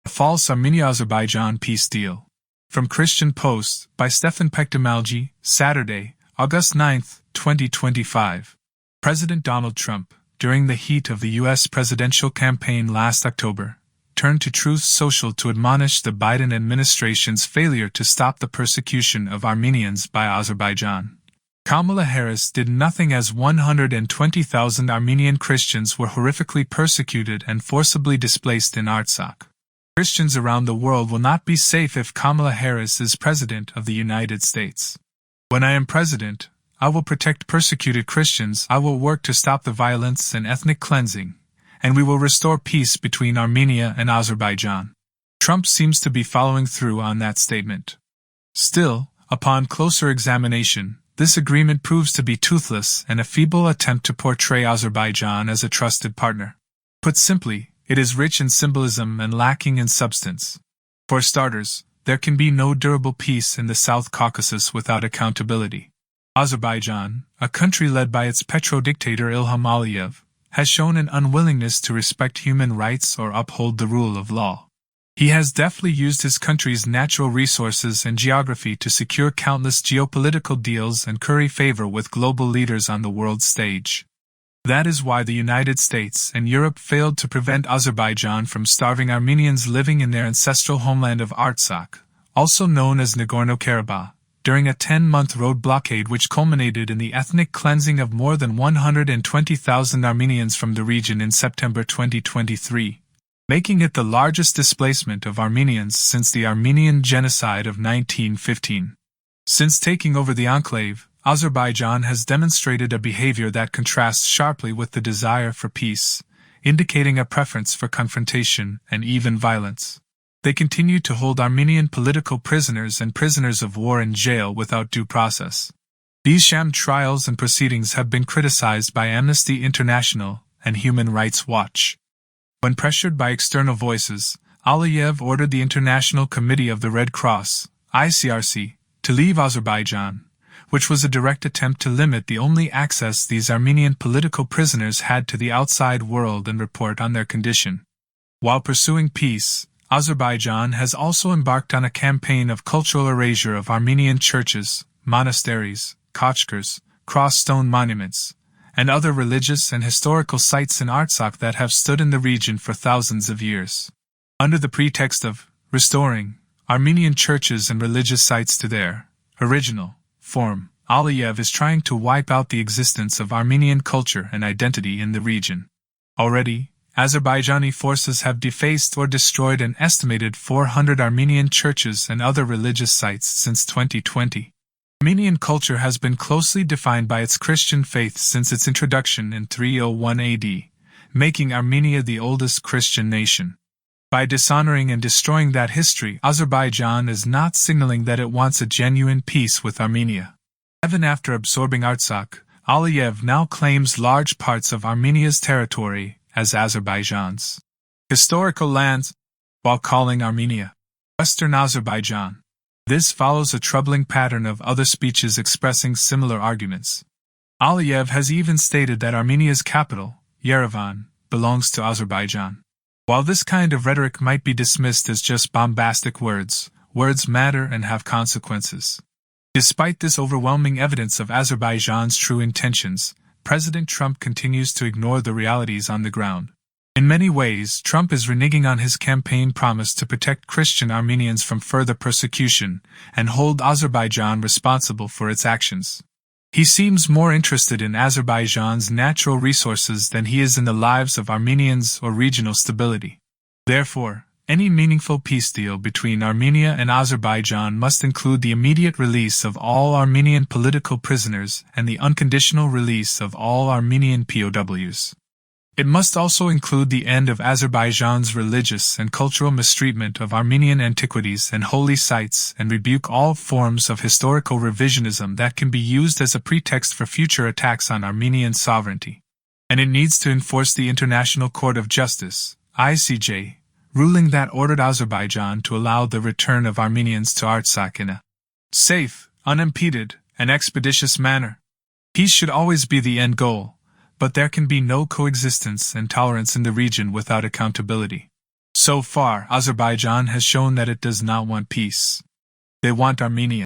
False Armenia-Azerbaijan Peace Deal. From Christian Post, by Stephan Pechdimaldji, Saturday, August 9, 2025. President Donald Trump, during the heat of the U.S. presidential campaign last October, turned to Truth Social to admonish the Biden administration's failure to stop the persecution of Armenians by Azerbaijan. Kamala Harris did nothing as 120,000 Armenian Christians were horrifically persecuted and forcibly displaced in Artsakh. Christians around the world will not be safe if Kamala Harris is President of the United States. When I am President, I will protect persecuted Christians, I will work to stop the violence and ethnic cleansing, and we will restore peace between Armenia and Azerbaijan. Trump seems to be following through on that statement. Still, upon closer examination, this agreement proves to be toothless and a feeble attempt to portray Azerbaijan as a trusted partner. Put simply, it is rich in symbolism and lacking in substance. For starters, there can be no durable peace in the South Caucasus without accountability. Azerbaijan, a country led by its petro-dictator Ilham Aliyev, has shown an unwillingness to respect human rights or uphold the rule of law. He has deftly used his country's natural resources and geography to secure countless geopolitical deals and curry favor with global leaders on the world stage. That is why the United States and Europe failed to prevent Azerbaijan from starving Armenians living in their ancestral homeland of Artsakh, also known as Nagorno-Karabakh, during a 10-month road blockade which culminated in the ethnic cleansing of more than 120,000 Armenians from the region in September 2023, making it the largest displacement of Armenians since the Armenian Genocide of 1915. Since taking over the enclave, Azerbaijan has demonstrated a behavior that contrasts sharply with the desire for peace, indicating a preference for confrontation and even violence. They continue to hold Armenian political prisoners and prisoners of war in jail without due process. These sham trials and proceedings have been criticized by Amnesty International and Human Rights Watch. When pressured by external voices, Aliyev ordered the International Committee of the Red Cross, ICRC, to leave Azerbaijan, which was a direct attempt to limit the only access these Armenian political prisoners had to the outside world and report on their condition. While pursuing peace, Azerbaijan has also embarked on a campaign of cultural erasure of Armenian churches, monasteries, kochkars, cross-stone monuments, and other religious and historical sites in Artsakh that have stood in the region for thousands of years. Under the pretext of restoring Armenian churches and religious sites to their original form, Aliyev is trying to wipe out the existence of Armenian culture and identity in the region. Already, Azerbaijani forces have defaced or destroyed an estimated 400 Armenian churches and other religious sites since 2020. Armenian culture has been closely defined by its Christian faith since its introduction in 301 AD, making Armenia the oldest Christian nation. By dishonoring and destroying that history, Azerbaijan is not signaling that it wants a genuine peace with Armenia. Even after absorbing Artsakh, Aliyev now claims large parts of Armenia's territory as Azerbaijan's historical lands, while calling Armenia Western Azerbaijan. This follows a troubling pattern of other speeches expressing similar arguments. Aliyev has even stated that Armenia's capital, Yerevan, belongs to Azerbaijan. While this kind of rhetoric might be dismissed as just bombastic words, words matter and have consequences. Despite this overwhelming evidence of Azerbaijan's true intentions, President Trump continues to ignore the realities on the ground. In many ways, Trump is reneging on his campaign promise to protect Christian Armenians from further persecution and hold Azerbaijan responsible for its actions. He seems more interested in Azerbaijan's natural resources than he is in the lives of Armenians or regional stability. Therefore, any meaningful peace deal between Armenia and Azerbaijan must include the immediate release of all Armenian political prisoners and the unconditional release of all Armenian POWs. It must also include the end of Azerbaijan's religious and cultural mistreatment of Armenian antiquities and holy sites and rebuke all forms of historical revisionism that can be used as a pretext for future attacks on Armenian sovereignty. And it needs to enforce the International Court of Justice, ICJ, ruling that ordered Azerbaijan to allow the return of Armenians to Artsakh in a safe, unimpeded, and expeditious manner. Peace should always be the end goal, but there can be no coexistence and tolerance in the region without accountability. So far, Azerbaijan has shown that it does not want peace. They want Armenia.